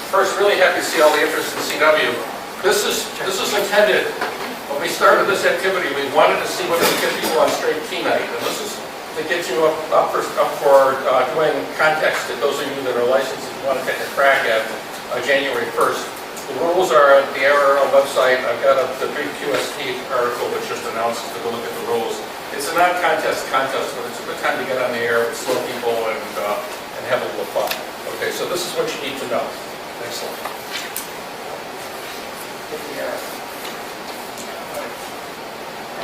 First, really happy to see all the interest in CW. This is intended, when we started this activity, we wanted to see whether we get people on straight T night. And this is to get you up for doing context to those of you that are licensed and want to take a crack at January 1st. The rules are at the RRL website. I've got the brief QST article which just announces to go look at the rules. It's a non-contest contest, but it's a good time to get on the air with slow people and have a little fun. Okay, so this is what you need to know. Next slide.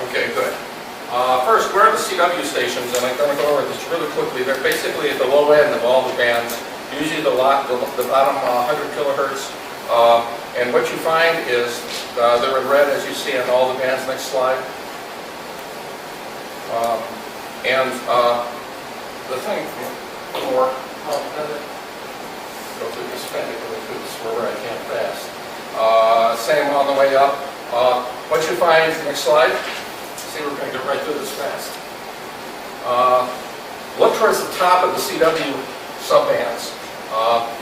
Okay, good. First, where are the CW stations? And I'm going to go over this really quickly. They're basically at the low end of all the bands, usually the bottom 100 kilohertz. And what you find is they're in red, as you see on all the bands. Next slide. The thing, more. Go through this pen, go through this where I can't fast. Same on the way up. What you find, next slide. See, we're going to get right through this fast. Look towards the top of the CW subbands.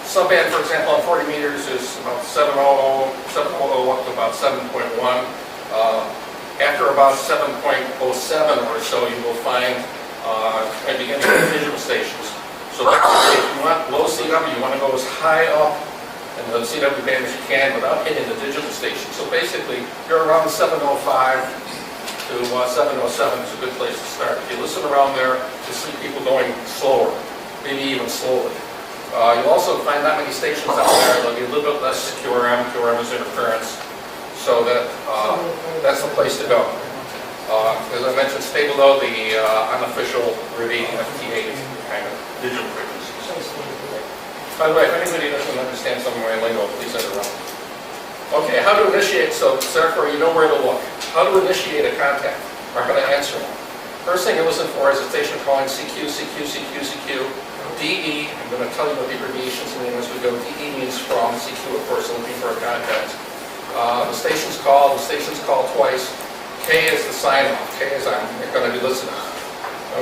Subband, for example, on 40 meters is about 700 up to about 7.1. After about 7.07 or so, you will find at the beginning of digital stations. So if you want low CW, you want to go as high up in the CW band as you can without hitting the digital station. So basically, you're around 705 to 707 is a good place to start. If you listen around there, you'll see people going slower, maybe even slowly. You'll also find not many stations out there. They'll be a little bit less QRM. QRM is interference. So that's the place to go. As I mentioned, stay below the unofficial reading FT8 kind of digital frequencies. By the way, if anybody doesn't understand some of my lingo, please interrupt. Okay, how to initiate, so therefore you know where to look. How to initiate a contact, or how to answer one. First thing you listen for is a station calling CQ, CQ, CQ, CQ. DE, I'm going to tell you what the abbreviations mean as we go. DE means from, CQ of course looking for a contact. The station's call twice. K is the sign-off. K is I'm going to be listening.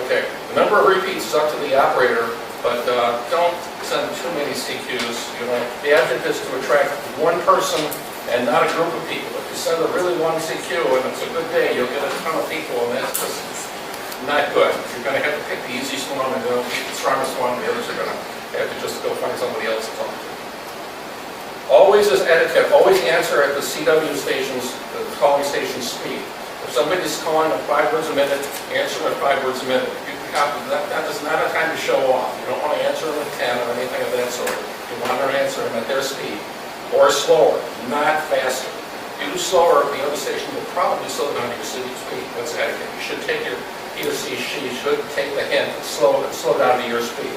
Okay, the number of repeats is up to the operator, but don't send too many CQs. You know, the object is to attract one person and not a group of people. If you send a really long CQ and it's a good day, you'll get a ton of people, and that's just not good. You're going to have to pick the easiest one and the strongest one. The others are going to have to just go find somebody else to talk to. Always as etiquette, always answer at the CW stations, the calling station speed. If somebody's calling at 5 words a minute, answer them at 5 words a minute. That is not a time to show off. You don't want to answer them at 10 or anything of that sort. You want to answer them at their speed. Or slower, not faster. If you do slower, the other station will probably slow down to your city speed. That's etiquette. You should take he or she should take the hint and slow down to your speed.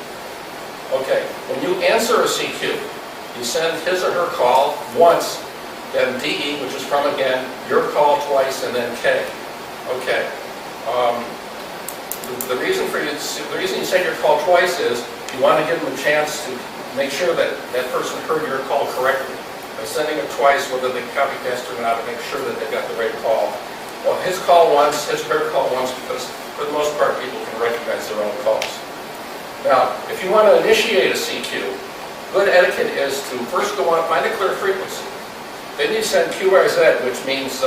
Okay, when you answer a CQ, you send his or her call once, then DE, which is from again, your call twice, and then K. Okay. The reason you send your call twice is you want to give them a chance to make sure that that person heard your call correctly. By sending it twice, whether they copy paste or not, to make sure that they got the right call. Well, his call once, his or her call once, because for the most part, people can recognize their own calls. Now, if you want to initiate a CQ, good etiquette is to first go on, find a clear frequency. Then you send QRZ, which means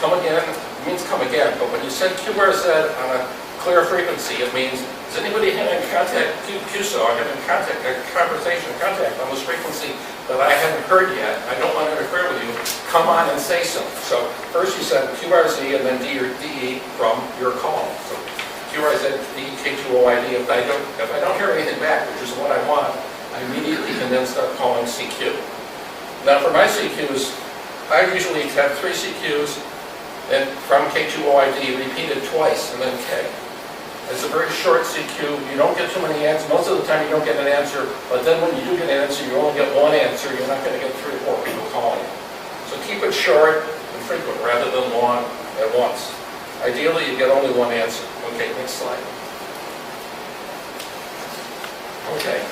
come again. It means come again. But when you send QRZ on a clear frequency, it means, is anybody having contact, QSO, having contact on this frequency that I haven't heard yet? I don't want to interfere with you. Come on and say so. So first you send QRZ and then DE from your call. So QRZ, DE, K2OID. If I don't hear anything back, which is what I want, I immediately can then start calling CQ. Now for my CQs, I usually have 3 CQs, then from K2OID repeated twice, and then K. It's a very short CQ. You don't get too many answers. Most of the time you don't get an answer, but then when you do get an answer, you only get one answer. You're not going to get 3 or 4 people calling. So keep it short and frequent rather than long at once. Ideally, you get only one answer. Okay, next slide. Okay.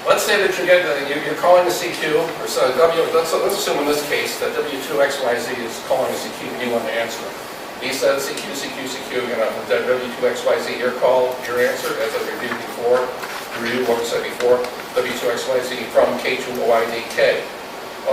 Let's say that you're calling a CQ, or so let's assume in this case that W2XYZ is calling a CQ and you want to answer it. He says CQ, CQ, CQ, you know, W2XYZ, your call, your answer, as I reviewed before. review what we said before, W2XYZ from K2OIDK.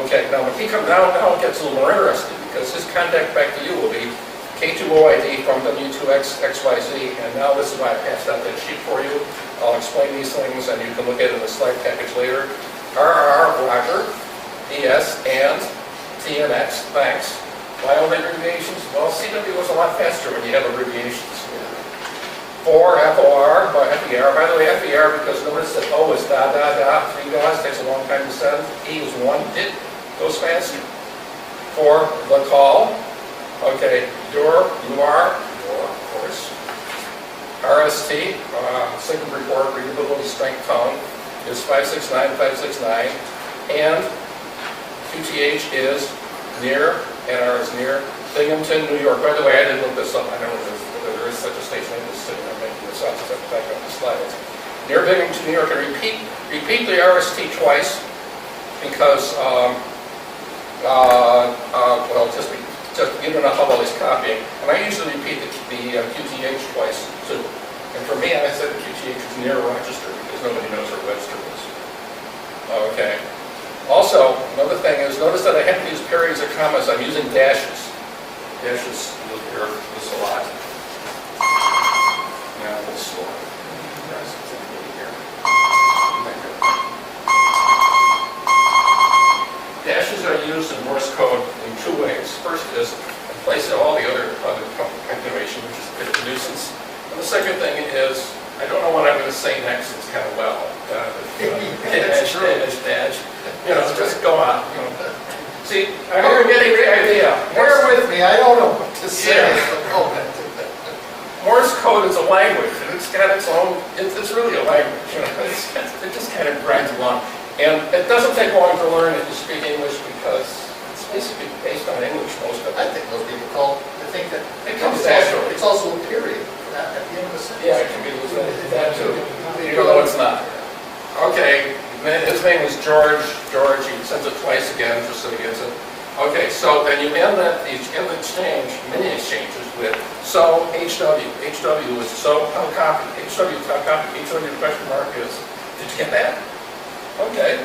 Okay, now when he comes down, now it gets a little more interesting because his contact back to you will be K2OID from W2XYZ, and now this is why I passed out that sheet for you. I'll explain these things and you can look at it in the slide package later. RR, Roger, ES, and TNX, thanks. Why all the abbreviations? Well, CW was a lot faster when you have abbreviations. For FOR, FER, by the way, FER, because notice that O is da, da, da, 3 dots, takes a long time to send. E is 1, it goes faster. For the call, okay, you are, of course. RST, signal report, readability strength tone, is 569, 569, and QTH is near, NR is near, Binghamton, New York. By the way, I didn't look this up, I don't know if there is such a station. I'm just sitting there making this up as I back up the slides. Near Binghamton, New York, and repeat the RST twice because, well, just you don't know how well he's copying. And I usually repeat the QTH twice too. And for me, I said the QTH is near Rochester because nobody knows where Webster is. Okay. Also, another thing is, notice that I have to use periods or commas. I'm using dashes. Dashes, you'll hear this a lot. Now, a little slower. Dashes are used in Morse code in 2 ways. First is in place of all the other punctuation, which is a bit of a nuisance. And the second thing is, I don't know what I'm going to say next. It's kind of well. Dash, dash, dash. You know, just go on. You know. See, I hope you're getting the idea. Bear with me. I don't know what to say. Yeah. Morse code is a language, and it's got its own. It's really a language. You know, it just kind of grinds along. And it doesn't take long to learn if you speak English because it's basically based on English, most of it. I think most people think that it comes naturally. It's also a period at the end of the sentence. Yeah, it can be that too, even though it's not. Okay, his name is George. He sends it twice again just so he gets it. Okay, so then you end the exchange, many exchanges with so HW. HW is so how copy. HW is how copy. HW question mark is. Did you get that? Okay.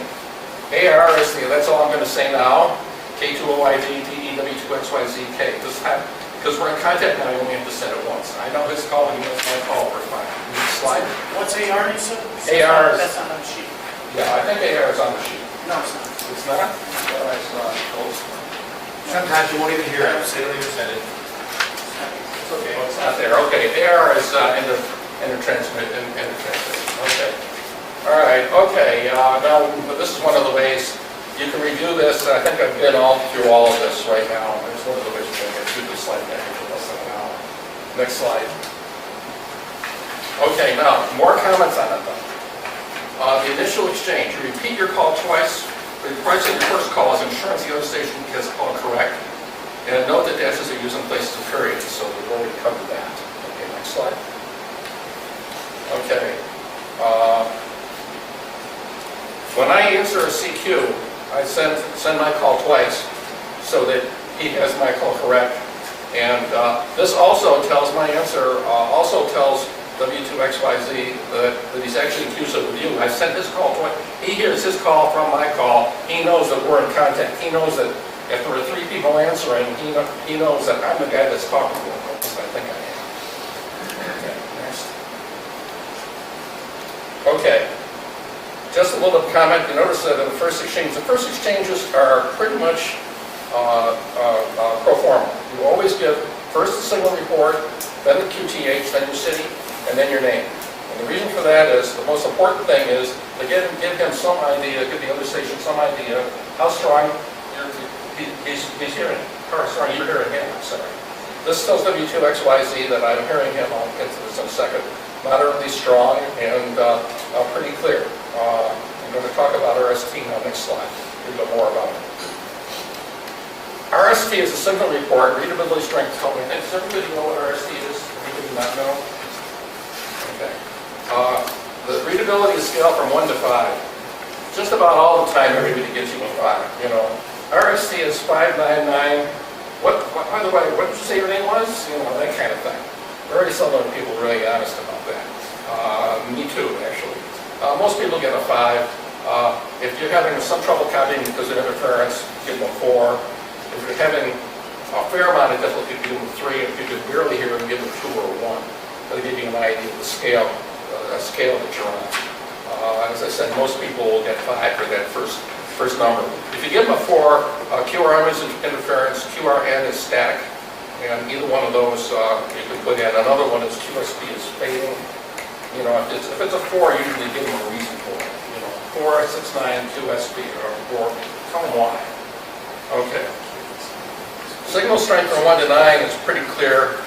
AR is that's all I'm going to say now. K2OID, DEW2XYZK. This time, because we're in contact now, you only have to send it once. I know his call, and he knows my call. We're fine. Next slide. What's AR you said? AR is. That's not on the sheet. Yeah, I think AR is on the sheet. No, it's not. It's not? Well, it's not. Close. Sometimes you won't even hear it. Say it or send it. It's okay. Oh, it's not there. Okay. AR is intertransmission. Okay. All right. Okay. Now, this is one of the ways you can review this. I think I've been all through all of this right now. There's one of the ways you can get through this slide back for less than an hour. Next slide. Okay. Now, more comments on it though. The initial exchange. You repeat your call twice. The price of your first call is insurance. The other station gets called correct. And note that dashes are used in places of periods, so we've already covered that. Okay, next slide. Okay. When I answer a CQ, I send my call twice so that he has my call correct. And this also tells my answer, also tells W2XYZ that he's actually in QSO with you. I sent his call twice. He hears his call from my call. He knows that we're in contact. He knows that if there are 3 people answering, he knows that I'm the guy that's talking to him. At least I think I am. Okay, next. Okay. Just a little bit of comment. You notice that in the first exchanges are pretty much pro forma. You always give first the signal report, then the QTH, then your city, and then your name. And the reason for that is, the most important thing is to give him some idea, give the other station some idea how strong he's hearing. How strong you're hearing him, I'm sorry. This tells W2XYZ that I'm hearing him, I'll get to this in a second, moderately strong and pretty clear. I'm going to talk about RST now, next slide, a little bit more about it. RST is a signal report, readability strength tone. Does everybody know what RST is? Anybody not know? Okay. The readability scale from 1 to 5. Just about all the time, everybody gives you a 5. You know, RST is 599. By the way, what did you say your name was? You know, that kind of thing. Very seldom people are really honest about that. Me too, actually. Most people get a 5. If you're having some trouble copying because of interference, give them a 4. If you're having a fair amount of difficulty, give them a 3. If you can barely hear them, give them a 2 or a 1. That'll give you an idea of the scale that you're on. As I said, most people will get 5 for that first number. If you give them a 4, QRM is interference, QRN is static, and either one of those you can put in. Another one is QSP is fading. You know, if it's a 4, usually give them a reason for it. You know, 4, 6, 9, QSP, or tell them why. Okay. Signal strength from 1 to 9 is pretty clear.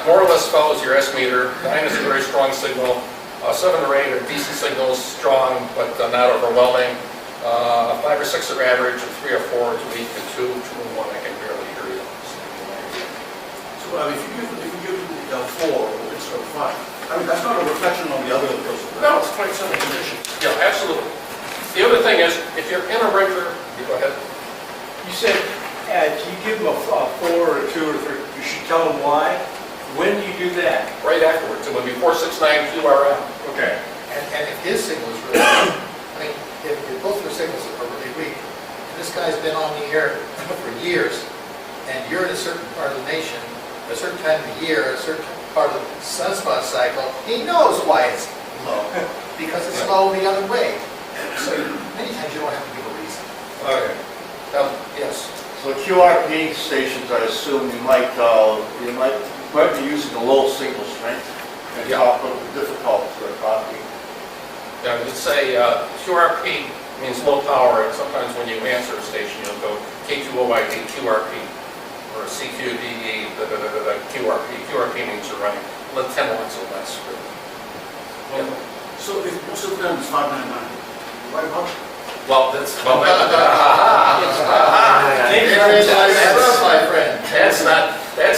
More or less follows your S meter. 9 is a very strong signal. 7 or 8 are decent signals, strong but not overwhelming. 5 or 6 are average, and 3 or 4 is weak, and 2 and 1 I can barely hear you. So if you give the 4 instead of 5, I mean that's not a reflection on the other pills. No, it's quite simple condition. Yeah, absolutely. The other thing is, if you're in a regular, you go ahead. You said you give them a 4 or a 2 or 3. You should tell them why. When do you do that? Right afterwards. It would be 469 QRM. Okay. And if his signal is really weak, I mean, if both your signals are really weak, and this guy's been on the air for years, and you're in a certain part of the nation, a certain time of the year, a certain part of the sunspot cycle, he knows why it's low, because it's low the other way. So many times you don't have to give a reason. Okay. Yes. So QRP stations, I assume you might be using a low signal strength and talk a little difficult for copy. Yeah, you'd say QRP means low power, and sometimes when you answer a station, you'll go K2OID, QRP, or CQDE, QRP. QRP means you're running 10 watts or less. Well, so if most of them is 599, why not? Well, that's My friend. That's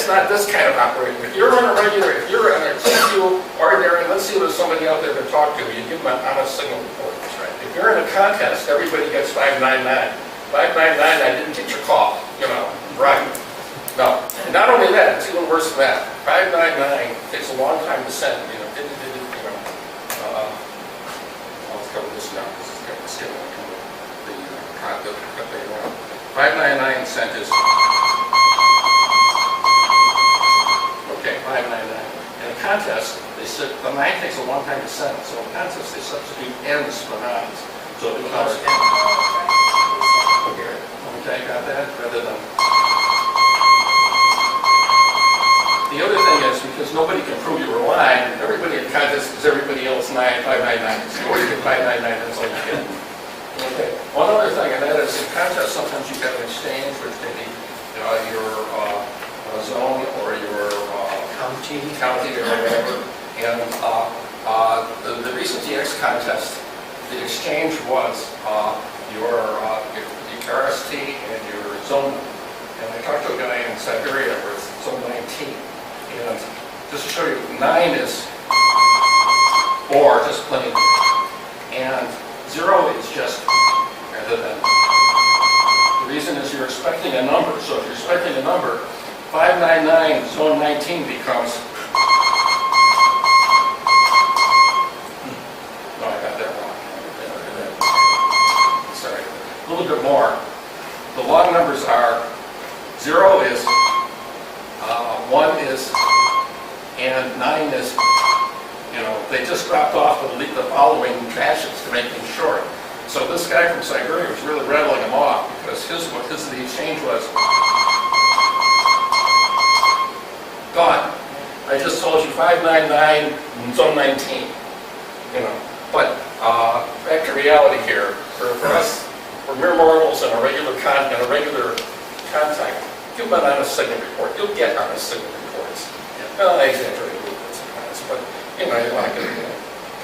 not this kind of operating. If you're on a regular, if you're on a TQ ordinary, let's see if there's somebody out there to talk to. You give them an honest signal report. That's right. If you're in a contest, everybody gets 599. 599, I didn't get your call. You know, right? No. And not only that, it's even worse than that. 599 takes a long time to send. You know, I'll cover this now because it's got the skill. The 599 cent is okay. 599. In a contest, the 9 takes a long time to send. So in a contest, they substitute n's for 9s. So it becomes okay. Got that? Rather than the other thing is because nobody can prove you were lying. Everybody in contest is everybody else 599. So you get 599. That's all you get. Okay. One other thing, and that is in contest, sometimes you have an exchange which may be your zone or your county or whatever. And the recent DX contest, the exchange was your RST and your zone. And I talked to a guy in Siberia where it's zone 19. And just to show you, 9 is or just plain, and 0 is just rather than. The reason is you're expecting a number. So if you're expecting a number, 599 zone 19 becomes. No, I got that wrong. Sorry. A little bit more. The long numbers are 0 is, 1 is, and 9 is. They just dropped off the following dashes to make them short. So this guy from Siberia was really rattling them off because the exchange was gone. I just told you 599 zone 19. But back to reality here. For us, we're mere mortals in a regular contact. Give them an honest signal report. You'll get honest signal reports. I exaggerate a little bit sometimes, but you want to get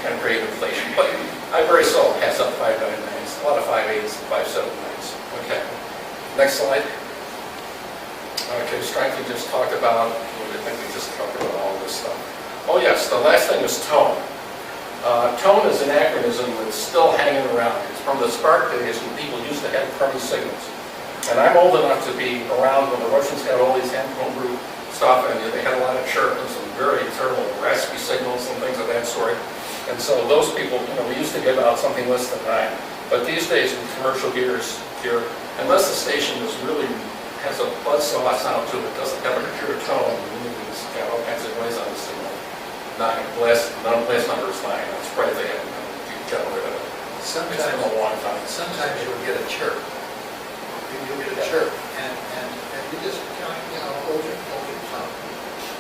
kind of great inflation. But I very seldom pass up 599s. A lot of 58s and 579s. Okay. Next slide. Okay, strength we just talked about. I think we just talked about all this stuff. Oh yes, the last thing is tone. Tone is an acronym that's still hanging around. It's from the Spark days when people used to have crummy signals. And I'm old enough to be around when the Russians had all these homebrew stuff, and they had a lot of chirp and some very terrible raspy signals and things of that sort. And so those people, we used to give out something less than 9. But these days in commercial gears here, unless the station is really, has a buzzsaw sound to it, doesn't have a pure tone, it's got all kinds of noise on the signal. 9, last number is 9. That's right there. You get rid of it. It's been a long time. Sometimes you'll get a chirp. You'll get a chirp, and you just hold your tongue.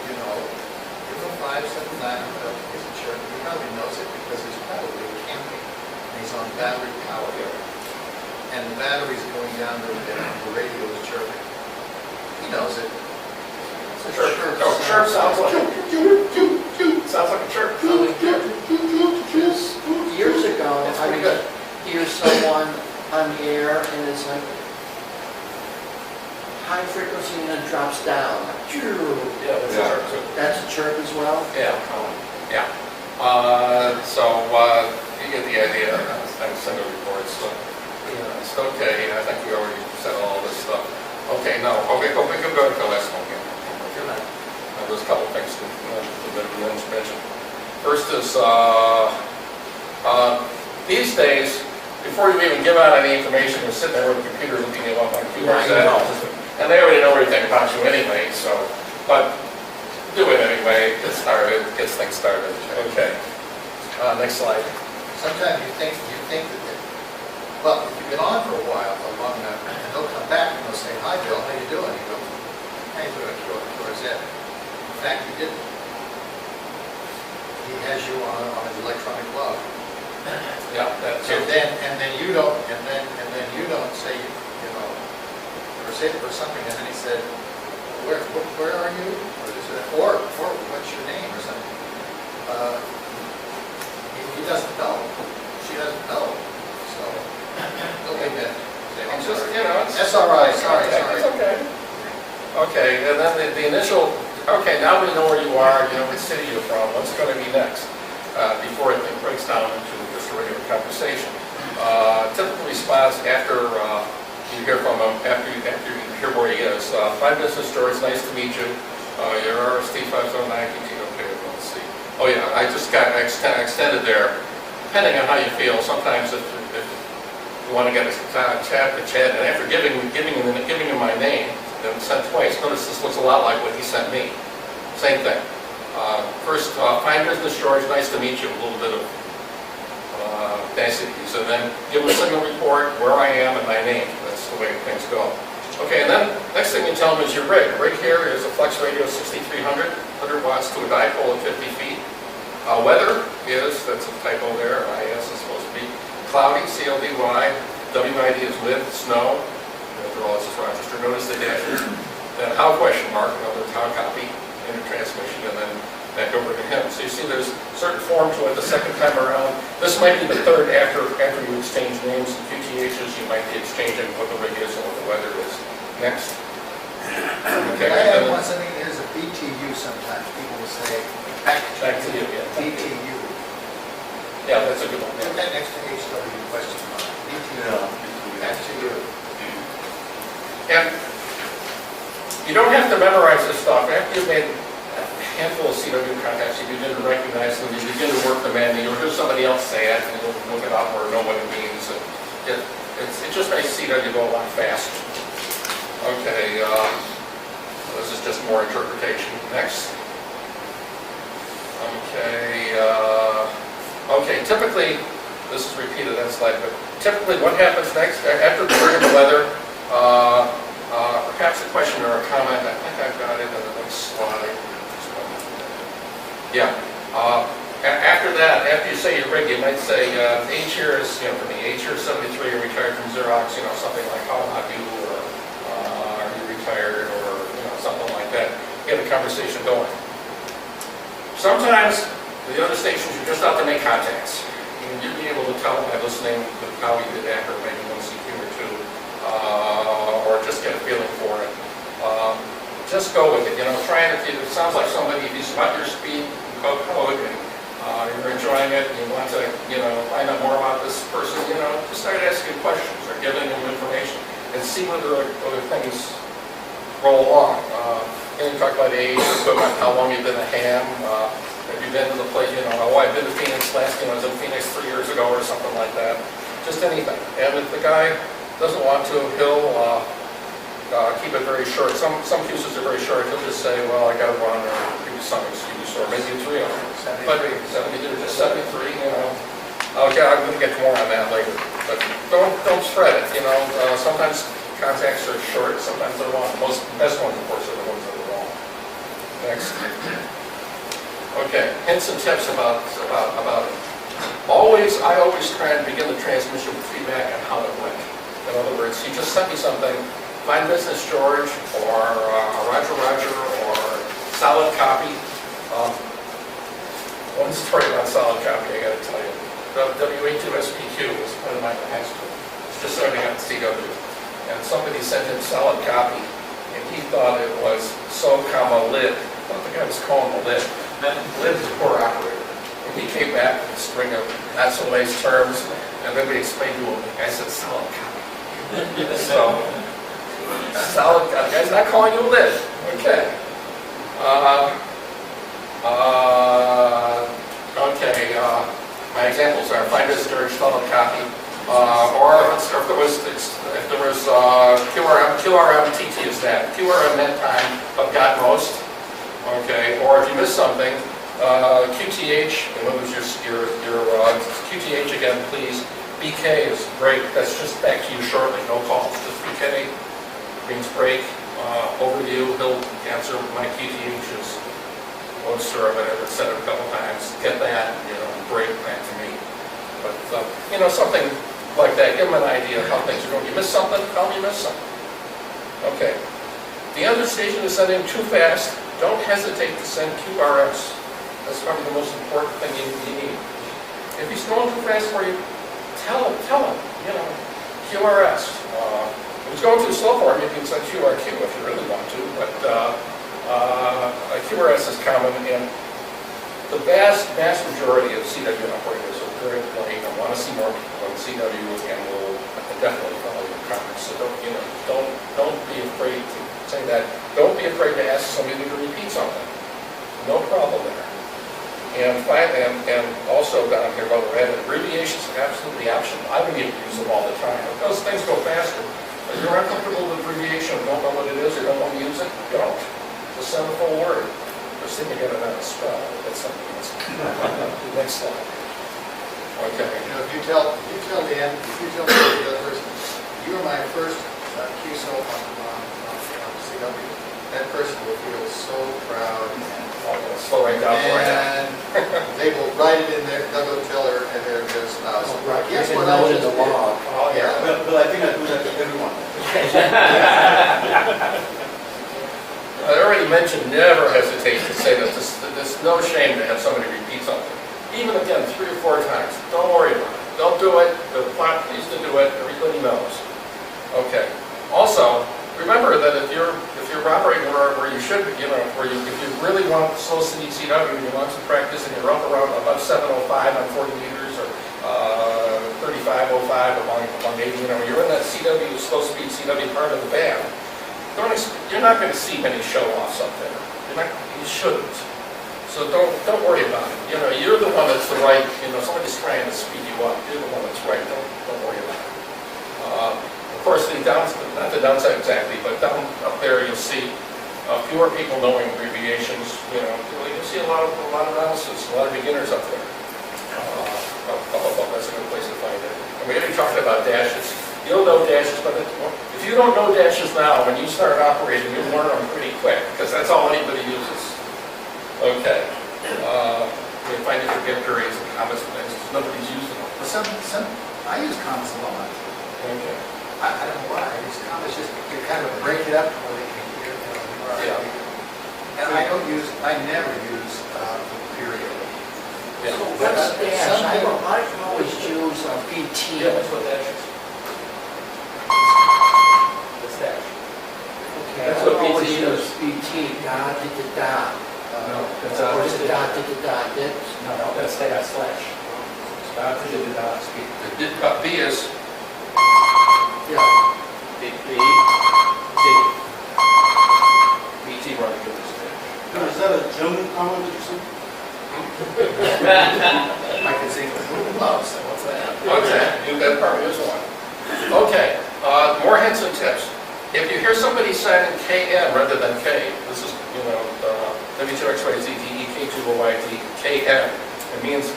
Give him 5, 7, 9, whatever. He's a chirp. He probably knows it because he's probably camping. And he's on battery power. And the battery's going down to the radio is chirping. He knows it. It's a chirp. Chirp sounds like sounds like a chirp. Years ago, I would hear someone on the air and it's like high frequency and then drops down. Yeah, that's a chirp too. That's a chirp as well? Yeah, yeah. You get the idea. I send a report, so it's okay. I think we already said all this stuff. Okay, no. Okay, we can go to the last one here. There's a couple things to mention. First is these days, before you even give out any information, you're sitting there with a computer looking it up on keyboards, and they already know everything about you anyway. So, but do it anyway. Get started. Gets things started. Okay. Next slide. Sometimes you think that, well, if you've been on for a while, long enough, and they'll come back and they'll say, "Hi, Bill, how you doing?" You go, "How you doing?" Towards that. In fact, he didn't. He has you on his electronic glove. Yeah, that's it. And then you don't say or say for something, and then he said, where are you? Or what's your name or something? He doesn't know. She doesn't know. So don't make that. I'm just, it's... That's all right. Sorry. It's okay. Okay, and then the initial... Okay, now we know where you are, what city you're from, what's going to be next, before it breaks down into just a regular conversation. Typical response after you hear from him, after you hear where he is. 5 business stores, nice to meet you. Your RST 509, okay, let's see. Oh yeah, I just got extended there. Depending on how you feel, sometimes if you want to get a chat, and after giving him my name, then sent twice. Notice this looks a lot like what he sent me. Same thing. First, 5 business stores, nice to meet you. A little bit of niceties, and then give him a signal report, where I am, and my name. That's the way things go. Okay, and then next thing you tell him is your rig. Rig here is a flex radio 6300, 100 watts to a dipole at 50 feet. Weather is, that's a typo there, IS is supposed to be cloudy, CLDY, WID is with, snow. After all, this is Rochester. Notice the dashes. Then how question mark, another how copy, enter transmission, and then back over to him. So you see there's certain form to it the second time around. This might be the third after you exchange names and QTHs, you might be exchanging what the rig is and what the weather is. Next. Okay. I have something, there's a BTU sometimes. People will say, back to you, yeah. BTU. Yeah, that's a good one. Put that next to HW question mark. BTU. Back to you. And you don't have to memorize this stuff. After you've made a handful of CW contacts, you begin to recognize them, you begin to work them in, you'll hear somebody else say it, and you'll look it up or know what it means. And it just makes CW go a lot faster. Okay, this is just more interpretation. Next. Okay, typically, this is repeated that slide, but typically what happens next, after the weather, perhaps a question or a comment. I think I've got it in the next slide. Yeah. After that, after you say your rig, you might say, age here is, for me, age here is 73, you're retired from Xerox, something like how about you, or are you retired, or something like that. Get a conversation going. Sometimes the other stations, you're just out to make contacts. You'd be able to tell by listening to how you did that, or maybe one CQ or two, or just get a feeling for it. Just go with it. Try it. If it sounds like somebody, if he's about your speed, code, and you're enjoying it, and you want to, find out more about this person, just start asking questions or giving them information and see whether other things roll along. You talk about age, equipment, how long you've been a ham. Have you been to the place, oh, I've been to Phoenix last, I was in Phoenix 3 years ago or something like that. Just anything. And if the guy doesn't want to, he'll keep it very short. Some QSOs are very short. He'll just say, well, I got to run, or give you some excuse, or maybe it's real. But 73, Okay, I'm going to get more on that later. But don't spread it, sometimes contacts are short, sometimes they're long. Most best ones, of course, are the ones that are long. Next. Okay, hints and tips about it. I always try and begin the transmission with feedback on how it went. In other words, you just sent me something, Fine Business George, or Roger, or Solid Copy. One story about Solid Copy, I got to tell you. W82SPQ was one of my high school. It's just starting out at CW. And somebody sent him Solid Copy, and he thought it was so, lid. I thought the guy was calling the lid. Lid is a poor operator. And he came back with a string of not so nice terms, and then we explained to him, the guy said Solid Copy. So, Solid Copy. The guy's not calling you a lid. Okay. My examples are Fine Business George, Solid Copy, or if there was QRM TT is that, QRM net time of got most, okay, or if you missed something, QTH, and what was your QTH again, please. BK is break, that's just back to you shortly, no calls, just BK means break, overview, he'll answer my QTHs. Rochester or whatever, said it a couple times, get that, break back to me. But, something like that, give them an idea of how things are going. You miss something? Tell me you miss something. Okay. The other station is sending too fast. Don't hesitate to send QRS. That's probably the most important thing you need. If he's going too fast for you, tell him, QRS. If he's going too slow for him, you can send QRQ if you really want to, but QRS is common, and the vast majority of CW operators are very plain and want to see more people on CW and will definitely follow your comments. So don't be afraid to say that. Don't be afraid to ask somebody to repeat something. No problem there. And also down here, while we're at it, abbreviations are absolutely optional. I don't even use them all the time because things go faster. If you're uncomfortable with abbreviation, don't know what it is, or don't want to use it, don't. Just send a full word. Just think you get it on a spell. That's something else. Next slide. Okay. If you tell the other person, you were my first QSO on CW, that person will feel so proud. Slow right down for you. And they will write it in there, they'll go tell her and their spouse. Oh, right. Guess You what can I note in just the did? log. Oh, yeah. But I think I do that to everyone. I already mentioned never hesitate to say that there's no shame to have somebody repeat something. Even again, 3 or 4 times. Don't worry about it. Don't do it. The plant needs to do it. Everybody knows. Okay. Also, remember that if you're operating where you should, if you really want slow city CW and you want some practice and you're up around above 705 on 40 meters or 3505 along 80, you're in that CW, slow speed CW part of the band. You're not going to see many show-offs up there. You shouldn't. So don't worry about it. You're the one that's the right. Somebody's trying to speed you up. You're the one that's right. Don't worry about it. Of course, not the downside exactly, but down up there you'll see fewer people knowing abbreviations. You'll see a lot of analysis, a lot of beginners up there. That's a good place to find it. And we already talked about dashes. You'll know dashes, but if you don't know dashes now, when you start operating, you'll learn them pretty quick, because that's all anybody uses. Okay. You find it for gift periods and comments and things, nobody's using them. But I use comments a lot. Okay. I don't know why. I use comments just to kind of break it up where they can hear. Yeah. And I never use the period. Yeah. So what's dash? I can always choose BT. Yeah, that's what dash is. That's dash. Okay, That's I what always BT use is. BT, dot, dot. No, that's Or is it dot, dot, No, that's dash slash. Dot to the dot speed. B is Yeah. B, T. BT running with this dash. Now, is that a German comment that you said? I can think of who loves, so what's that? Okay, that probably is one. Okay, more hints and tips. If you hear somebody saying KN rather than K, this is, W2XYZDE, K2OYD, KN. It means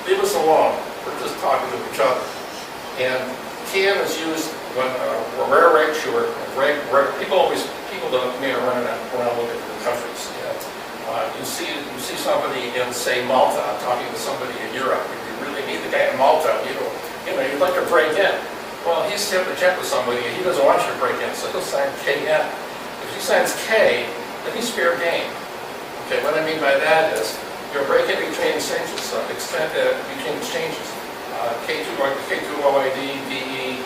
leave us alone. We're just talking to each other. And KN is used when rare right short. People don't may are running around looking for the countries. You see somebody in, say, Malta talking to somebody in Europe. If you really need the guy in Malta, you'd like to break in. Well, he's having to check with somebody, and he doesn't want you to break in, so he'll sign KN. If he signs K, then he's fair game. Okay, what I mean by that is you're breaking between exchanges, between exchanges. K2OID, DE,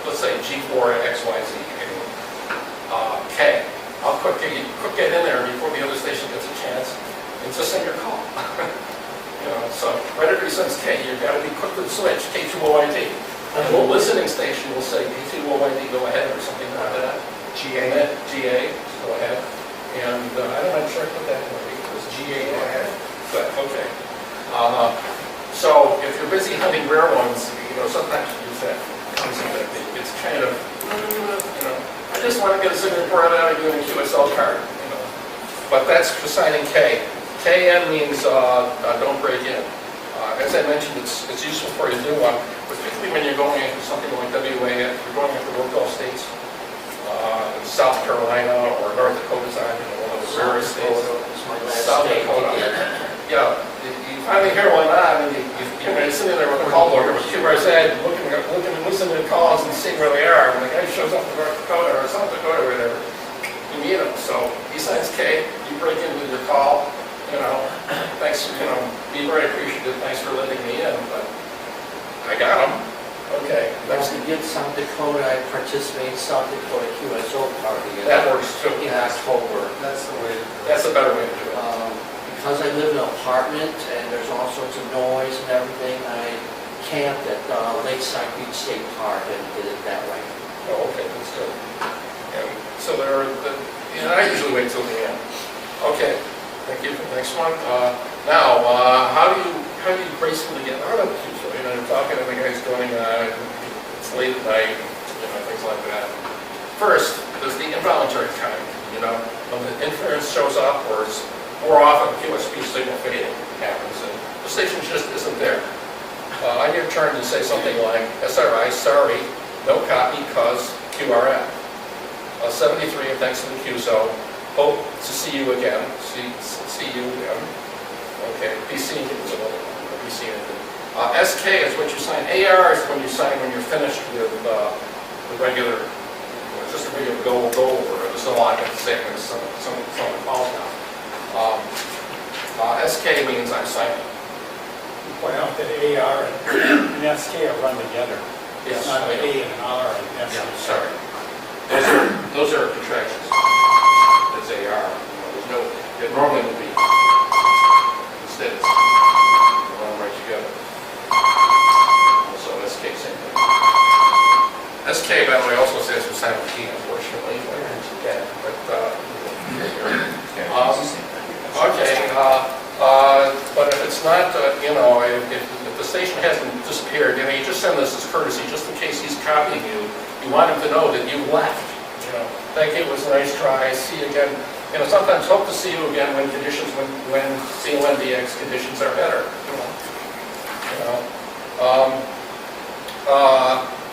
let's say G4XYZ, K. I'll quick get in there before the other station gets a chance, and just send your call. So right after he says K, you've got to be quick to the switch, K2OID. And the listening station will say K2OID, go ahead, or something like that. GA, go ahead. And I'm not sure what that would be. It was GA, go ahead. Good, okay. So if you're busy hunting rare ones, sometimes you use that concept. It's kind of, I just want to get a signature out of you in a QSO card, But that's for signing K. KN means don't break in. As I mentioned, it's useful for you to do one, particularly when you're going into something like WA, you're going into the Gulf states, South Carolina or North Dakota's on, one of the rarest states. South Dakota. You finally hear one on, and you're sitting there with a call logger with QRZ, looking and listening to calls and seeing where they are. When the guy shows up in North Dakota or South Dakota or whatever, you meet him. So he signs K, you break in with your call. Thanks, be very appreciative, thanks for letting me in, but I got them. Okay. Next, to get South Dakota, I participate in South Dakota QSO party. That works too. In October. That's the way. That's a better way to do it. Because I live in an apartment and there's all sorts of noise and everything, I camped at Lakeside Beach State Park and did it that way. Oh, okay, that's good. And so I usually wait till the end. Okay. Thank you for the next one. Now, how do you gracefully get out of the QSO? You're talking to the guys going, it's late at night, things like that. First, there's the involuntary time. When the interference shows up, or it's more often QSP signal fading happens, and the station just isn't there. On your turn to say something like, SRI, sorry, no copy, cause QRF. 73, thanks to the QSO. Hope to see you again. See you again. Okay. PC is a little PC. SK is what you sign. AR is when you sign when you're finished with the regular. It's just a regular go over. There's a lot of saying when someone calls now. SK means I'm signing. You point out that AR and SK are run together. Yes. It's not an A and an R and SK. Yeah. Sorry. Those are contractions. It's AR. There's no. It normally would be. Instead, it's run right together. Also, SK same thing. SK, by the way, also says for silent key, unfortunately. But if it's not, if the station hasn't disappeared, you just send this as courtesy, just in case he's copying you. You want him to know that you left. Thank you, it was a nice try. See you again. Sometimes hope to see you again when CONDX conditions are better.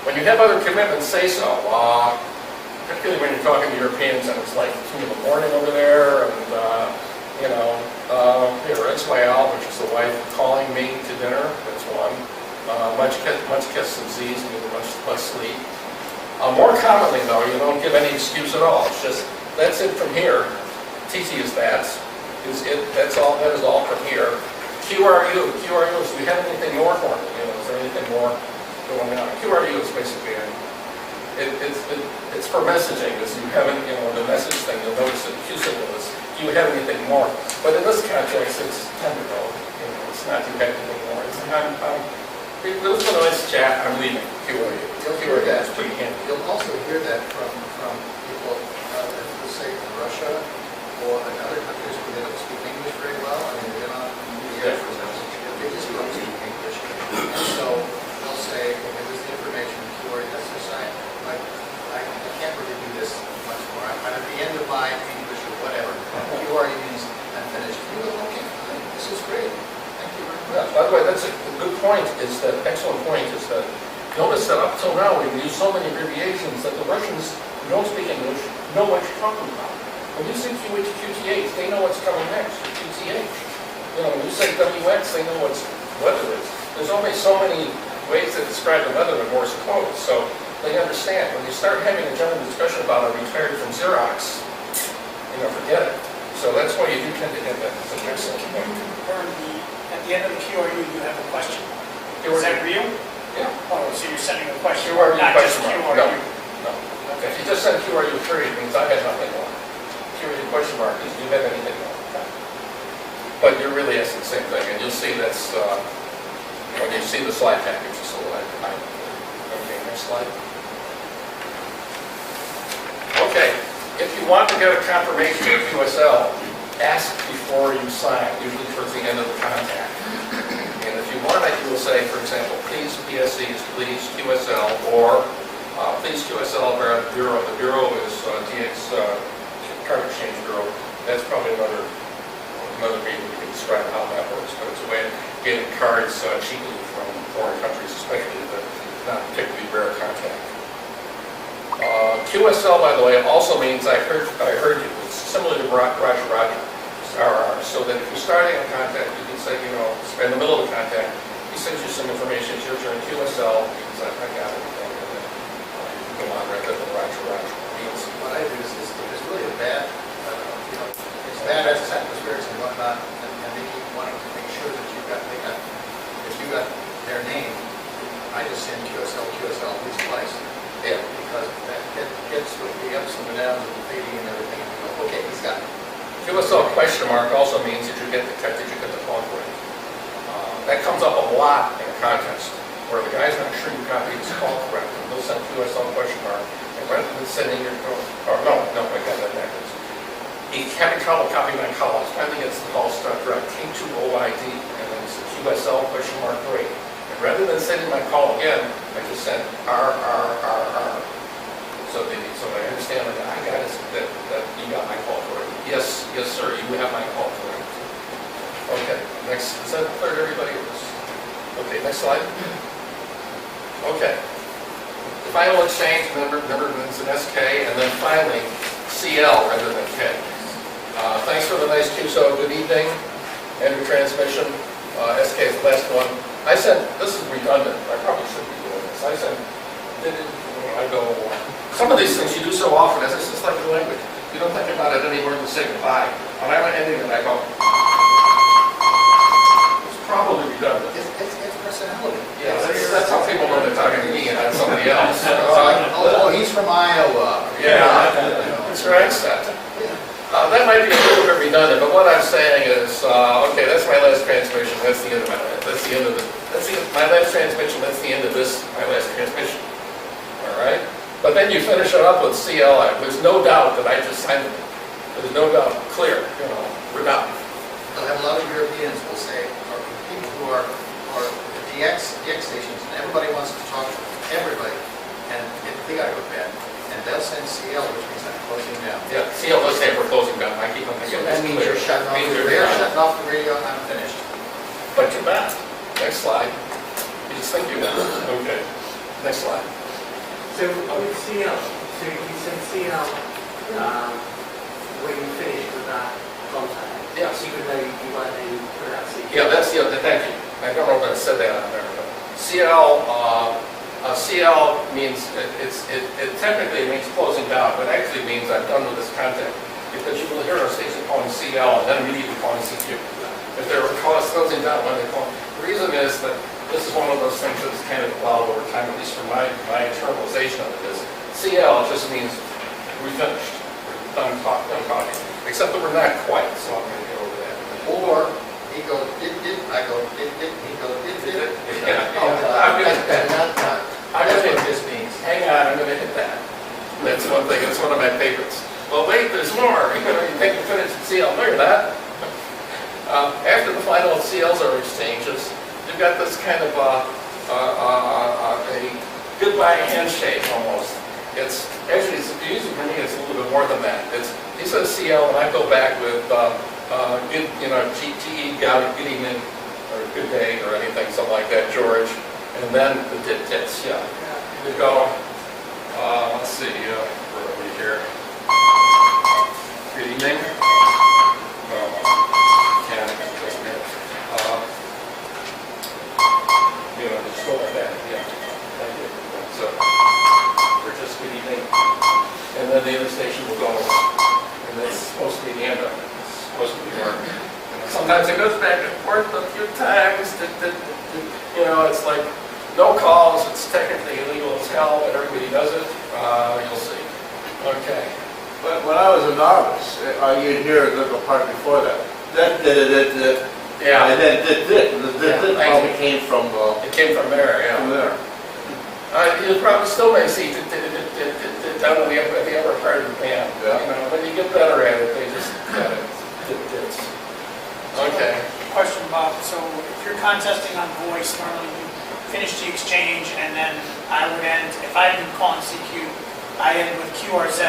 When you have other commitments, say so. Particularly when you're talking to Europeans and it's like 2 in the morning over there, and XYL, which is the wife, calling me to dinner. That's one. Much kiss and Z's, much sleep. More commonly, though, you don't give any excuse at all. It's just that's it from here. TT is that. That's all. That is all from here. QRU. Do we have anything more for me? Is there anything more going on? QRU is basically it's for messaging. Is you haven't the message thing. You'll notice that Q signal is. Do you have anything more? But in this context, it's tender. It's not you have anything more. It was a nice chat. I'm leaving. QRU. That's pretty handy. You'll also hear that from people, let's say in Russia or in other countries where they don't speak English very well. I mean, they're not is that, excellent point, is that notice that up till now we've used so many abbreviations that the Russians who don't speak English know what you're talking about. When you say QTH, they know what's coming next, QTH. You know, when you say WX, they know what's weather is. There's only so many ways to describe the weather in Morse code, so they understand. When you start having a general discussion about a retired from Xerox, you know, forget it. So that's why you do tend to get that. It's an excellent Can you point. confirm at the end of the QRU, you have a question? Is that real? Yeah. Oh, so you're sending a question, QRU not just question QRU? mark. No. If you just send QRU period, it means I had nothing on. QRU question mark is do you have anything on? But you're really asking the same thing, and you'll see that's, when you see the slide package, so okay, next slide. Okay, if you want to get a confirmation of QSL, ask before you sign, usually towards the end of the contact. And if you want it, you will say, for example, please PSCs, please QSL, or please QSL Bureau. The Bureau is DX Card Exchange Bureau. That's probably another way we can describe how that works, but it's a way of getting cards cheaply from foreign countries, especially the not particularly rare contact. QSL, by the way, also means I heard you. It's similar to Roger, so that if you're starting a contact, you can say, you know, in the middle of the contact, he sends you some information, it's your turn, QSL, you can say, I got it, and then you can go on right there with Roger. What I do is it's really a bad, you know, it's bad as atmospheres and whatnot, and they keep wanting to make sure that if you got their name, I just send QSL at least twice. Yeah. Because that gets with the ups and the downs and the fading and everything, and you go, okay, he's got it. QSL question mark also means that you get the call correct. That comes up a lot in a contest, where the guy's not sure you copied his call correct, and they'll send QSL question mark, and rather than sending your code, or no, I got that backwards. He's having trouble copying my call, finally gets the call start correct, K2OID, and then it's a QSL question mark break. Rather than sending my call again, I just sent R. So I understand that I got it, that you got my call correct. Yes, sir, you have my call correct. Okay, next, is that clear to everybody? Okay, next slide. Okay. The final exchange, remember it's an SK, and then finally CL rather than K. Thanks for the nice QSO, good evening, and your transmission. SK is the last one. I said, this is redundant, I probably shouldn't be doing this. I said, I go, some of these things you do so often, as it's just like the language. You don't think about it any more than say goodbye. When I'm ending it, I go, it's probably redundant. It's personality. Yeah, that's how people know they're talking to me and not somebody else. He's from Iowa. Yeah, it's your accent. That might be a little bit redundant, but what I'm saying is, okay, that's my last transmission. That's the end of my life. That's the end of my last transmission. That's the end of this, my last transmission. All right? But then you finish it up with CLI. There's no doubt that I just signed it. There's no doubt. Clear. You know, we're done. They'll have a lot of Europeans will say, or people who are the DX stations, and everybody wants to talk to everybody, and they gotta go to bed. And they'll send CL, which means I'm closing down. Yeah, CL does stand for closing down. I keep on thinking. So that means you're shutting off the They're radio. shutting off the radio, and I'm finished. But you're back. Next slide. You just think you're done. Okay. Next slide. So with CL, so you send CL when you finish with that contact? Yes. Even though you might then put out CL? Yeah, that's the other, thank you. I don't know if I said that on there, but CL means, it technically means closing down, but actually means I'm done with this contact. Because you will hear our station calling CL and then immediately calling CQ. If they're closing down when they call. The reason is that this is one of those things that's kind of evolved over time, at least from my internalization of it, is CL just means we finished. We're done talking. Except that we're not quite, so I'm going to get over that. Or he goes, did, I go, did, he goes, did. Yeah. I'm That's what this means. Hang on, I'm going to hit that. That's one thing, it's one of my favorites. Well, wait, there's more. You take the finish and CL. Look at that. After the final CLs are exchanged, you've got this kind of a goodbye handshake almost. It's actually, usually for me, it's a little bit more than that. He says CL, and I go back with good, GTE, good evening, or good day, or anything, something like that, George. And then the tits, yeah. You go, let's see, where are we here? Good evening. Just go like that, yeah. Thank you. So, we're just good evening. And then the other station will go, and that's supposed to be the end of it. It's supposed to be work. Sometimes it goes back and forth a few times. It's like no calls. It's technically illegal as hell, but everybody does it. You'll see. Okay. But when I was a novice, you'd hear the part before that. Yeah. And then the probably came from It came from there, yeah. from there. You probably still may see down at the upper part of the band. Yeah. When you get better at it, they just got it. Okay. Question, Bob. So if you're contesting on voice, normally you finish the exchange, and then I would end, if I've been calling CQ, I end with QRZ,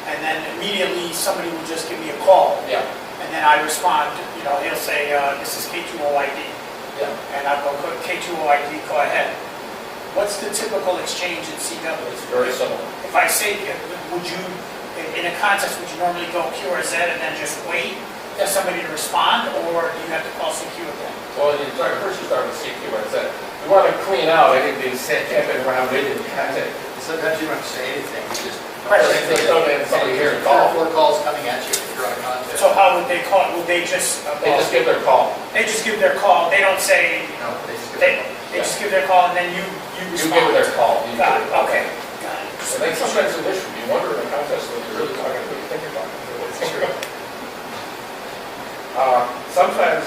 and then immediately somebody will just give me a call. Yeah. And then I respond, he'll say, this is K2OID. Yeah. And I'll go, K2OID, go ahead. What's the typical exchange in CW? It's very similar. If I say, would you, in a contest, would you normally go QRZ and then just wait for somebody to respond, or do you have to call CQ again? Well, first you start with CQ. I said, we want to clean out. I think they camping around waiting to contact. Sometimes you don't have to say anything, you just. Somebody here Three or four calls coming at you if you're on a contest. So how would they call? Would they just? They just give their call. They just give their call. They don't say. No, they just give They, it. they just give their call, and then you You respond. give their call. You Got give it. their call. Okay. Got it. I think sometimes it's an issue. You wonder in a contest whether you're really talking to who you think you're talking to. It's true. Sometimes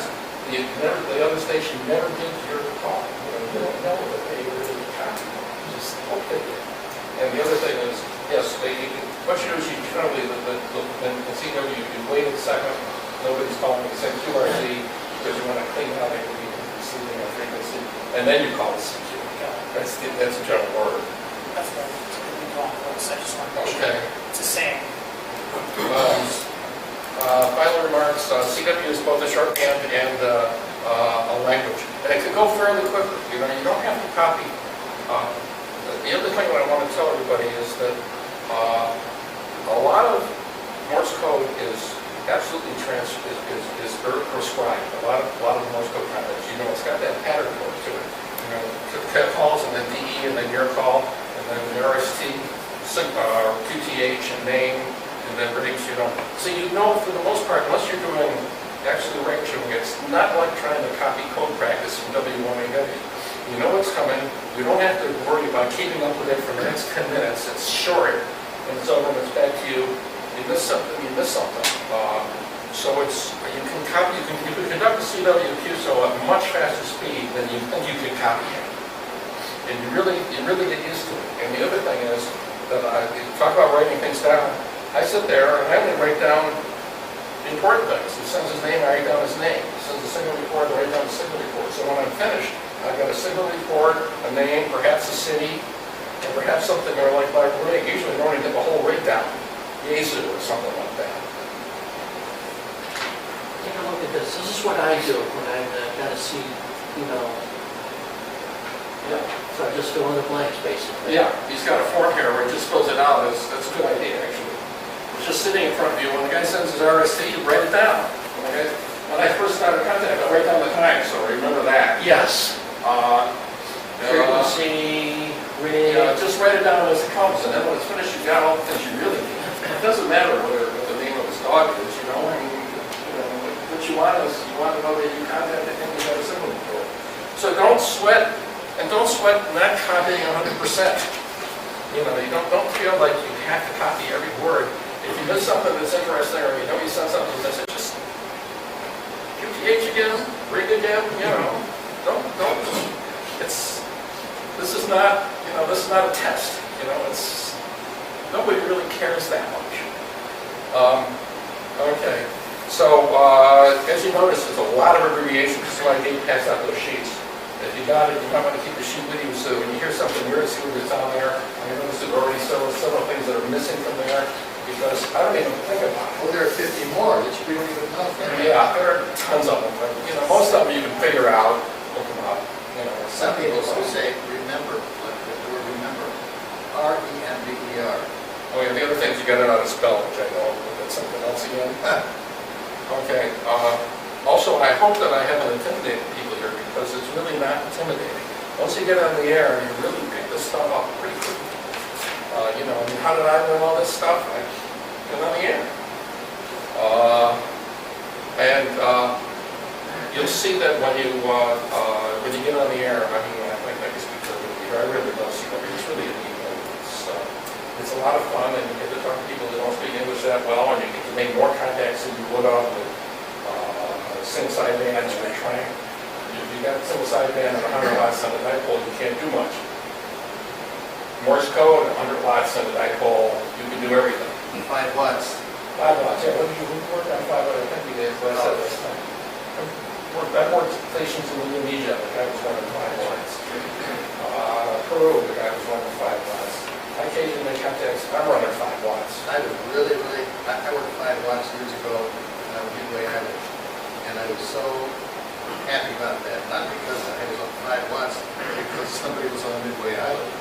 the other station never gives your call. You don't know that they really copy. You just hope they did. And the other thing is, yes, what you do is you generally, the CW, you wait a second, nobody's calling, you send QRZ, because you want to clean out everything receiving a frequency, and then you call the CQ. That's a general order. That's right. It's a good call. I just want to make sure. Okay. It's the same. Final remarks, CW is both a shorthand and a language. And it can go fairly quickly. You don't have to copy. The other thing that I want to tell everybody is that a lot of Morse code is absolutely prescribed. A lot of Morse code patterns. It's got that pattern code to it. Calls and then DE and then your call and then the RST, QTH and name. And then breaks, So for the most part, unless you're doing actually ranging, it's not like trying to copy code practice from W1AW. You know what's coming. You don't have to worry about keeping up with it for the next 10 minutes. It's short, and it's over, and it's back to you. You miss something, so you can conduct the CW QSO at much faster speed than you think you can copy it. And you really get used to it. And the other thing is that you talk about writing things down. I sit there and I only write down important things. He sends his name, I write down his name. He sends a signal report, I write down the signal report. So when I'm finished, I've got a signal report, a name, perhaps a city, and perhaps something like my rig. Usually I don't even get the whole rig down. Yesu or something like that. Take a look at this. This is what I do when I've got to see, Yeah. So I just fill in the blanks, basically. Yeah, he's got a form here where he just fills it out. That's a good idea, actually. It's just sitting in front of you. When the guy sends his RST, you write it down. When I first started contact, I write down the time, so remember that. Yes. Frequency, rig. Just write it down as it comes, and then when it's finished, you've got all the things you really need. It doesn't matter what the name of his dog is, what you want is you want to know that you contacted him, you got a signal report. So don't sweat not copying 100%. You don't feel like you have to copy every word. If you miss something that's interesting, or you said something that's just QTH again, rig again, don't. This is not a test. Nobody really cares that much. Okay. So as you notice, there's a lot of abbreviations. So I did pass out those sheets. If you got it, you might want to keep the sheet with you, so when you hear something weird, see what it's on there. I noticed there are already several things that are missing from there because I don't even think about it. Well, there are 50 more that we don't even know. Yeah, there are tons of them, but, most of them you can figure out, look them up, Some people still say remember, like the word remember, R-E-M-B-E-R. Oh, yeah, the other things you got to know how to spell, which I know, but that's something else again. Okay, also, I hope that I haven't intimidated people here because it's really not intimidating. Once you get on the air, you really pick this stuff up pretty quickly. How did I learn all this stuff? I get on the air. You'll see that when you get on the air, I can speak for everybody here. I really love CW. It's really a neat thing. It's a lot of fun, and you get to talk to people that don't speak English that well, and you get to make more contacts than you would have with single sidebands or trying. If you got a single sideband and 100 watts on the dipole, you can't do much. Morse code, 100 watts on the dipole, you can do everything. 5 watts. 5 watts, yeah. When you worked on 5 watts, I think we did, but I said last time. I worked stations in Indonesia, the guy was running 5 watts. Peru, the guy was running 5 watts. I occasionally make contacts, I'm running 5 watts. I was I worked 5 watts years ago, and I was Midway Island. And I was so happy about that, not because I was on 5 watts, because somebody was on Midway Island.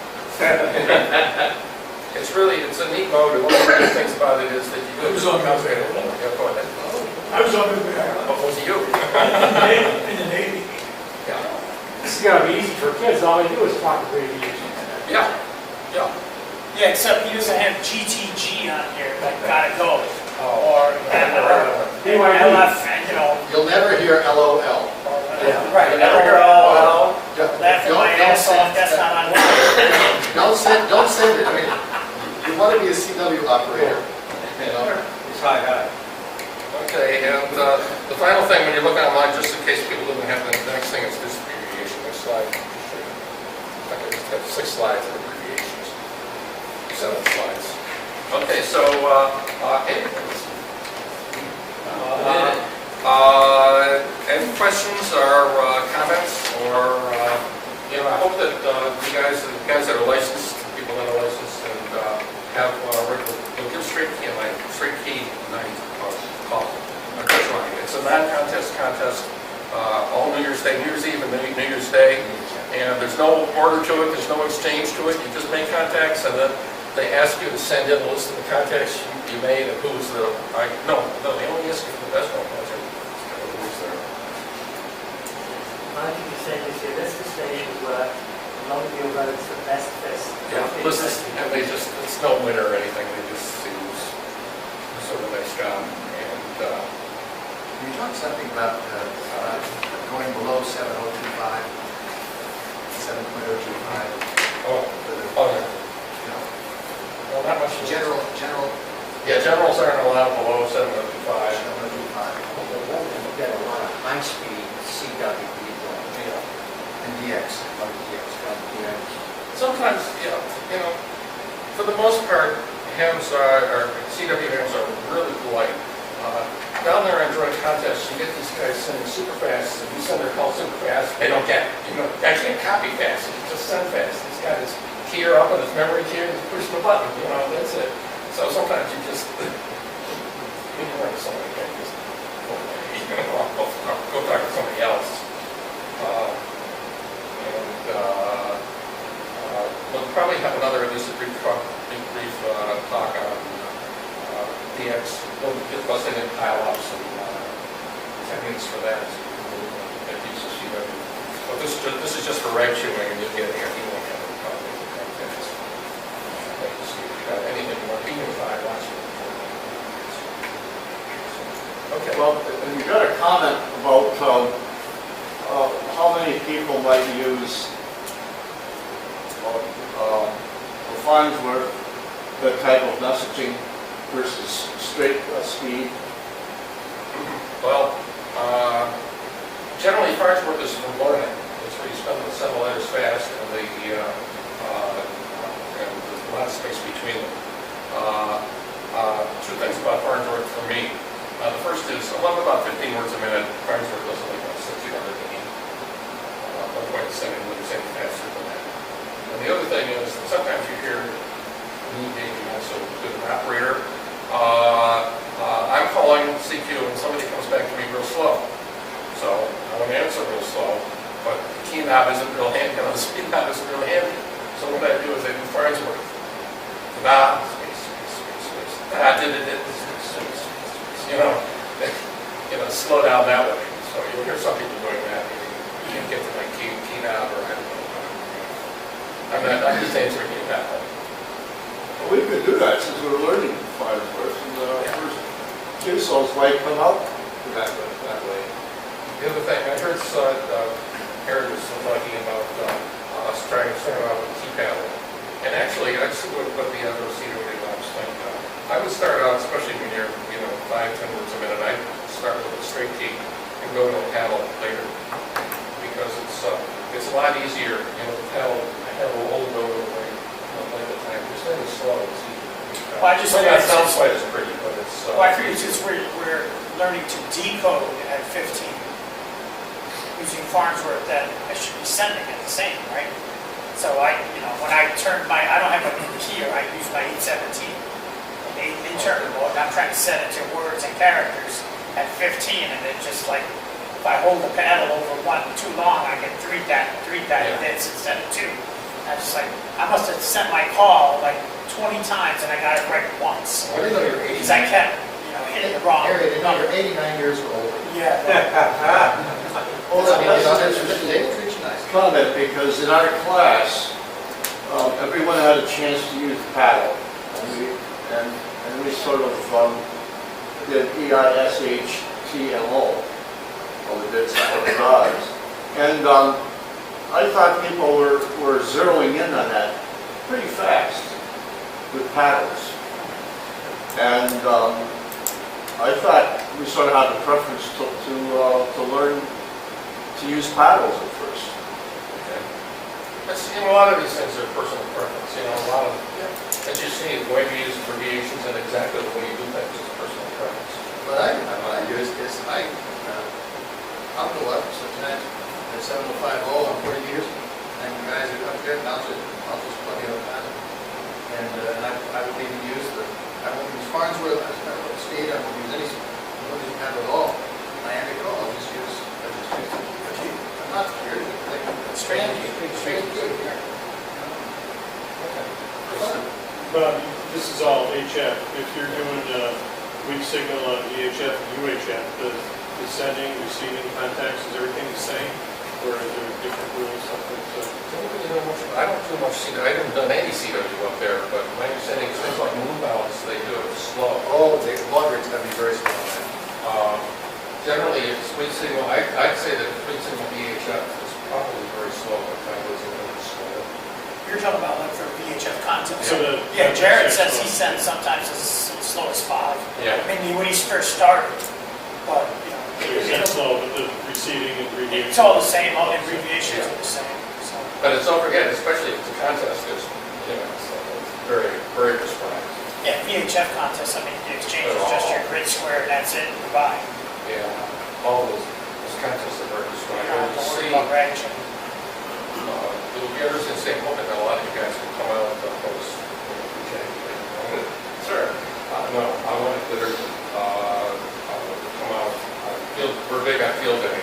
It's a neat mode, and one of the great things about it is that you go to some contact. Yeah, go ahead. I was on Midway Island. What was it you? In the Navy. Yeah. This is gonna be easy for kids, all they do is talk abbreviations. Yeah, yeah. Yeah, except he doesn't have GTG on here, like gotta go. Oh. Or LF, You'll never hear LOL. Right, never hear LOL. Laughing my ass off, that's not on here. Don't send it. I mean, you want to be a CW operator. It's high. Okay, and the final thing, when you look online, just in case people didn't have the next thing, is this abbreviation. Next slide. I just have 6 slides of abbreviations. 7 slides. Okay, so, any questions or comments, or, I hope that you guys that are licensed, people that are licensed, and have, you'll give straight key night call. That's right. It's a non-contest contest, all New Year's Day, New Year's Eve and New Year's Day, and there's no order to it, there's no exchange to it, you just make contacts, and then they ask you to send in a list of the contacts you made and who's the, no, they only ask you for the best one, that's it. Who's there. I think you're saying this here, this is the station where a lot of you vote for the best fest. Yeah, and it's no winner or anything, they just see who's sort of a nice job. And You talked something about going below 7025, 7.025. oh, yeah. Well, not much. General. Yeah, generals aren't allowed below 7.25. 7.025. You get a lot of high-speed CW people. And DX. Sometimes, for the most part, hams or CW hams are really polite. Down there in joint contests, you get these guys sending super fast, and you send their call super fast, they don't get it. I can't copy fast, you just send fast. This guy is keyer up on his memory keyer, and push the button, that's it. So sometimes you just, run to somebody, just go talk to somebody else. We'll probably have another, this is a brief talk on DX, we'll get busting in pile-ups and techniques for that. That piece of CW. But this is just for reg chewing, and you'll get here. You won't have any problem with the contents. If you got anything you want, even if I watch it. Okay. Well, and you got a comment about how many people might use the Farnsworth, that type of messaging versus straight speed. Well, generally Farnsworth is for learning. It's where you spend the 7 letters fast and and there's a lot of space between them. 2 things about Farnsworth for me. The first is, I love about 15 words a minute. Farnsworth does only about 60 other than me. No point in sending when you're saying faster than that. And the other thing is, sometimes you hear do is I do Farnsworth. Nah, space, space, space, space. Nah, space, space, space. Slow down that way. So you'll hear some people doing that. You can get to like key out or I don't know. I'm just answering you that way. Well, we could do that since we're learning Farnsworth, and first QSOs might come out that way. The other thing, I heard Harry was talking about us trying to start out with keypad. And actually, that's what the other CWG labs think. I would start out, especially when you're 5-10 words a minute, I'd start with a straight key and go to a paddle later. Because it's a lot easier, the paddle, I have a whole go away like the time. It's very slow, it's easy. Well, I just It sounds quite as pretty, but it's... Well, I figured since we're learning to decode at 15, using Farnsworth, then I should be sending it the same, right? So when I don't have a key, I use my 817, an internal mode, and I'm trying to set it to words and characters at 15, and it just like, if I hold the paddle over one too long, I get three bits instead of 2. I was like, I must have sent my call like 20 times, and I got it right once. What do you know you're 89? Because I kept, hitting the wrong Harry, they know number. you're 89 years old. Yeah. Well, I mean, they treat you nice. Comment, because in our class, everyone had a chance to use the paddle. And we sort of did EISHTMO, all the bits and the dots. And I thought people were zeroing in on that pretty fast with paddles. And I thought we sort of had a preference to learn to use paddles at first. Okay. A lot of these things are personal preference. A lot of, as you see, the way we use abbreviations and exactly the way you do things is personal preference. What I do is I'll go up sometimes at 7050 on 40 meters, and you guys are up there, and I'll just plug in a paddle. And I would even use I won't use Farnsworth, I won't use speed, I won't use any, I won't use paddle at all. Miami call, I'll just use a key. I'm not scared, it's straight key. Bob, this is all HF. If you're doing weak signal on VHF and UHF, the sending, receiving contacts, is everything the same? Or is there different rules? I don't do much CW. I haven't done any CW up there, but my understanding is things like moon balance, they do it slow. Oh, the log rate's going to be very slow. Generally, it's weak signal. I'd say that weak signal VHF is probably very slow, but time goes a little slower. You're talking about like for VHF content. So Jared says he sends sometimes as slow as 5. Yeah. Maybe when he's first started, but It's slow, but the receiving and abbreviation. it's all the same. All the abbreviations are the same. So. But it's don't forget, especially if it's a contest, it's very, very prescribed. Yeah, VHF contest. I mean, the exchange is just your grid square, and that's it. Goodbye. Yeah, all those contests are very prescribed. Don't You'll worry see, about ranching. it'll be interesting to see, hoping that a lot of you guys can come out and post. Sure. No, I want it that come out. We're big on field day.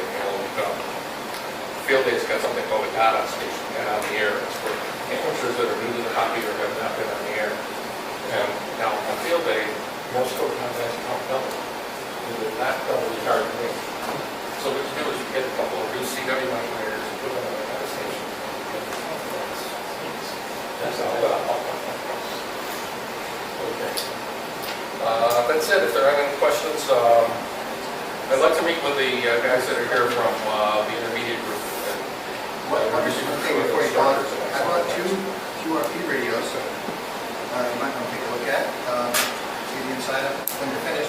Field day's got something called a data station, and on the air. It's where amateurs that are new to the hobby or have not been on the air. And now on field day, most code contacts count double. They're not doubly hard to make. So what you do is you get a couple of new CW modulators and put them on a data station. That's all about. Okay. That's it. If there are any questions, I'd like to meet with the guys that are here from the intermediate group. One thing before you go on, I brought 2 QRP radios, you might want to take a look at, see the inside of them. When you're finished,